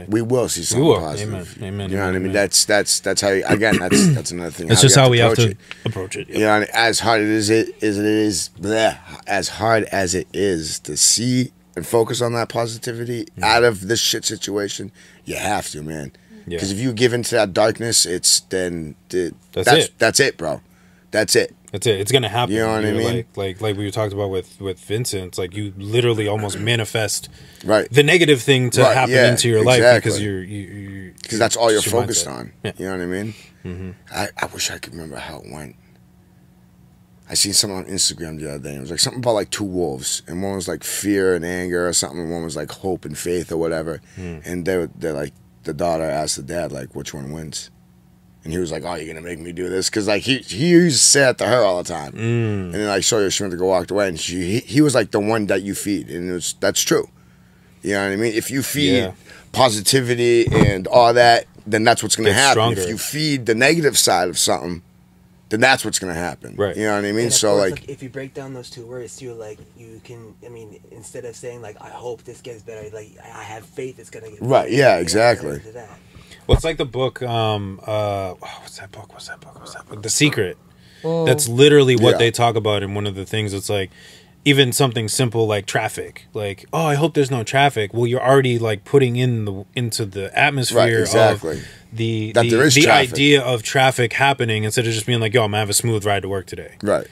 we will see something positive. Amen. Amen. You know what I mean? Amen. That's how you, again, that's another thing. That's just how we have to approach it. Yep. You know, as hard as it is, as hard as it is to see and focus on that positivity out of this shit situation, you have to, man. Because if you give into that darkness, that's it, bro. That's it. That's it. It's gonna happen. You know what I mean? Like we talked about with Vincent. It's like you literally almost manifest the negative thing to happen into your life because because that's all you're focused on. Yeah. You know what I mean? I wish I could remember how it went. I seen something on Instagram the other day. It was like something about like two wolves, and one was like fear and anger or something, and one was like hope and faith or whatever. And they're like, the daughter asked the dad like, which one wins? And he was like, "Oh, you're gonna make me do this?" Because like he used to say that to her all the time. And then I saw her, she went to go walk away, and he was like the one that you feed, and that's true. You know what I mean? If you feed positivity and all that, then that's what's gonna happen. Stronger. If you feed the negative side of something, then that's what's gonna happen. Right? You know what I mean? So like, if you break down those two words too, like you can, I mean, instead of saying like I hope this gets better, like I have faith it's gonna get better. Right? Yeah, exactly. Well, it's like the book, what's that book? The Secret. That's literally what they talk about in one of the things. It's like, even something simple like traffic. Like, oh, I hope there's no traffic. Well, you're already like putting into the atmosphere of the idea of traffic happening instead of just being like, yo, I'm gonna have a smooth ride to work today. Right.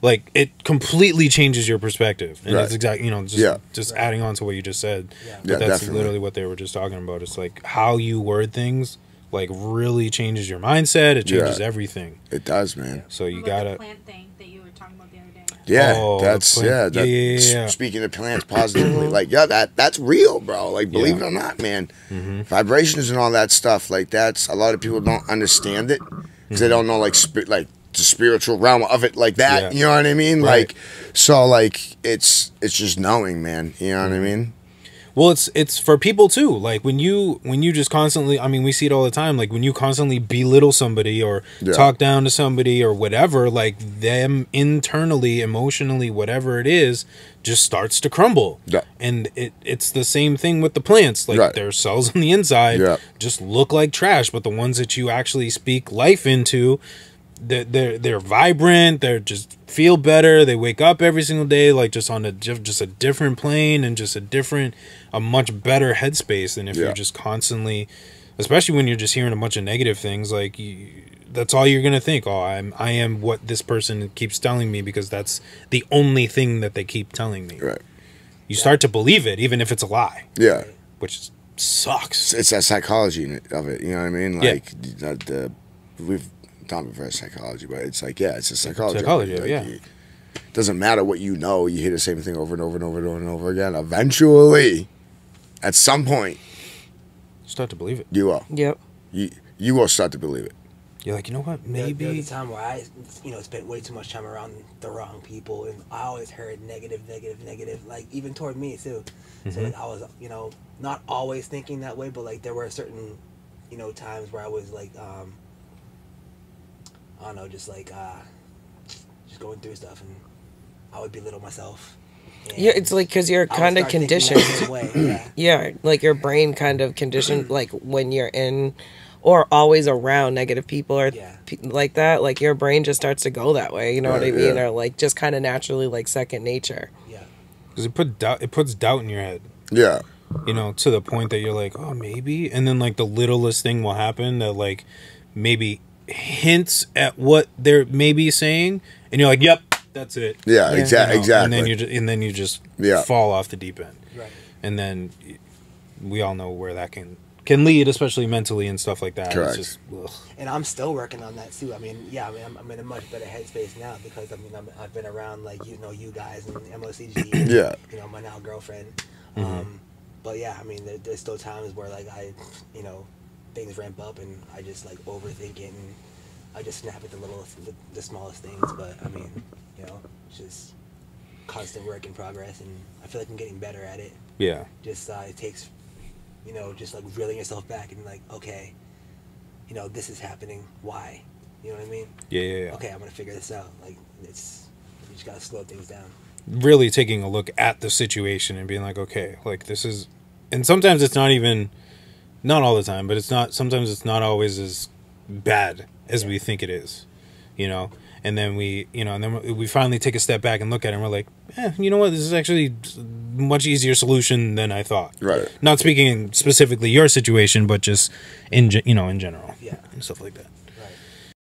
Like, it completely changes your perspective. And that's exactly, just adding on to what you just said. But that's literally what they were just talking about. It's like how you word things, like, really changes your mindset. It changes everything. It does, man. So you gotta... the plant thing that you were talking about the other day. Yeah, that's speaking of plants positively, like, that's real, bro. Like, believe it or not, man. Vibrations and all that stuff, like, that's, a lot of people don't understand it because they don't know, like, the spiritual realm of it like that. You know what I mean? Like, so like it's just knowing, man. You know what I mean? Well, it's for people too. Like when you just constantly, I mean, we see it all the time. Like when you constantly belittle somebody or talk down to somebody or whatever, like them internally, emotionally, whatever it is, just starts to crumble. And it's the same thing with the plants. Like their cells on the inside just look like trash, but the ones that you actually speak life into, they're vibrant. They're just feel better. They wake up every single day like just on a different plane and just a much better headspace than if you're just constantly, especially when you're just hearing a bunch of negative things. Like that's all you're gonna think. Oh, I am what this person keeps telling me because that's the only thing that they keep telling me. Right. You start to believe it even if it's a lie. Yeah. Which sucks. It's that psychology of it. You know what I mean? Like we've not very psychology, but it's like, it's a psychology. Like, it doesn't matter what you know, you hear the same thing over and over and over and over and over again. Eventually, at some point, start to believe it. You will. Yep. You will start to believe it. You're like, you know what? Maybe there was a time where I, spent way too much time around the wrong people, and I always heard negative, like even toward me too. So like, I was, not always thinking that way, but like there were certain, times where I was like, I don't know, just going through stuff, and I would belittle myself. Yeah, it's like because you're kind of conditioned. Yeah, like your brain kind of conditioned, like when you're in or always around negative people or like that, like your brain just starts to go that way. You know what I mean? Or like just kind of naturally, like second nature. Yeah, because it puts doubt in your head. Yeah, to the point that you're like, oh, maybe, and then like the littlest thing will happen that like maybe hints at what they're maybe saying, and you're like, yep, that's it. Exactly. And then you just fall off the deep end. Right. And then we all know where that can lead, especially mentally and stuff like that. Correct. It's just, and I'm still working on that too. I mean, I'm in a much better headspace now because I've been around like you guys and MOCG. And, my now girlfriend. But there's still times where like I things ramp up and I just like overthink it and I just snap at the smallest things. But it's just constant work in progress, and I feel like I'm getting better at it. Yeah. Just it takes, just like reeling yourself back and like, okay, this is happening. Why? You know what I mean? Yeah. Okay, I'm gonna figure this out. Like you just gotta slow things down. Really taking a look at the situation and being like, okay, like this is, and sometimes it's not even Not all the time, but sometimes it's not always as bad as we think it is, you know? And then we finally take a step back and look at it and we're like, you know what? This is actually a much easier solution than I thought. Right. Not speaking specifically your situation, but just in general. Yeah. And stuff like that.